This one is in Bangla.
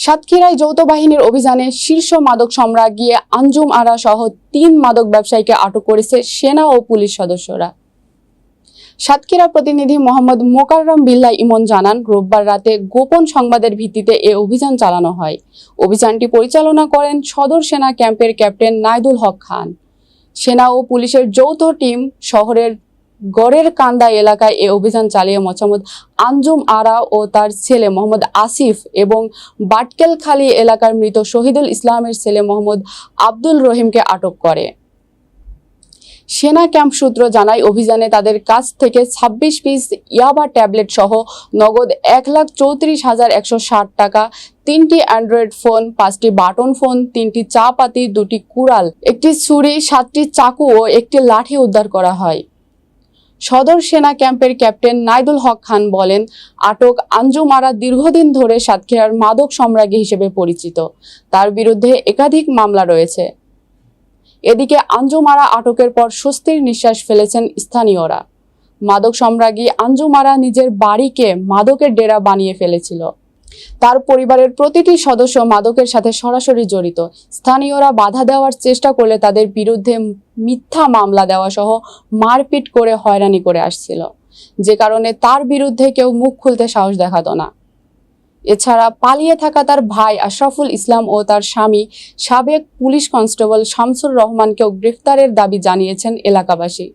সাতক্ষীরায় যৌথ বাহিনীর অভিযানে শীর্ষ মাদক সম্রাজ্ঞী আঞ্জুম আরা সহ ৩ মাদক ব্যবসায়ীকে আটক করেছে সেনা ও পুলিশ সদস্যরা। সাতক্ষীরা প্রতিনিধি মোহাম্মদ মোকাররম বিল্লাহ ইমন জানান, রোববার রাতে গোপন সংবাদের ভিত্তিতে এ অভিযান চালানো হয়। অভিযানটি পরিচালনা করেন সদর সেনা ক্যাম্পের ক্যাপ্টেন নাইদুল হক খান। সেনা ও পুলিশের যৌথ টিম শহরের গড়ের কান্দা এলাকায় এ অভিযান চালিয়ে মোহাম্মদ আঞ্জুম আরা ও তার ছেলে মোহাম্মদ আসিফ এবং বাটকেলখালী এলাকার মৃত শহীদুল ইসলামের ছেলে মোহাম্মদ আব্দুল রহিমকে আটক করে। সেনা ক্যাম্প সূত্র জানায়, অভিযানে তাদের কাছ থেকে ২৬ পিস ইয়াবা ট্যাবলেট সহ নগদ ১,৩৪,১৬০ টাকা, ৩টি অ্যান্ড্রয়েড ফোন, ৫টি বাটন ফোন, ৩টি চা পাতি, ২টি কুড়াল, একটি ছুরি, ৭টি চাকু ও একটি লাঠি উদ্ধার করা হয়। সদর সেনা ক্যাম্পের ক্যাপ্টেন নাইদুল হক খান বলেন, আটক আঞ্জুম আরা দীর্ঘদিন ধরে সাতক্ষীরার মাদক সম্রাজ্ঞী হিসেবে পরিচিত। তার বিরুদ্ধে একাধিক মামলা রয়েছে। এদিকে আঞ্জুম আরা আটকের পর স্বস্তির নিঃশ্বাস ফেলেছেন স্থানীয়রা। মাদক সম্রাজ্ঞী আঞ্জুম আরা নিজের বাড়িকে মাদকের ডেরা বানিয়ে ফেলেছিল। তার পরিবারের প্রতিটি সদস্য মাদকের সাথে সরাসরি জড়িত। স্থানীয়রা বাধা দেওয়ার চেষ্টা করলে তাদের বিরুদ্ধে মিথ্যা মামলা দেওয়া সহ মারপিট করে হয়রানি করে আসছিল, যে কারণে তার বিরুদ্ধে কেউ মুখ খুলতে সাহস দেখাতো না। এছাড়া পালিয়ে থাকা তার ভাই আশরাফুল ইসলাম ও তার স্বামী সাবেক পুলিশ কনস্টেবল শামসুর রহমানকেও গ্রেফতারের দাবি জানিয়েছেন এলাকাবাসী।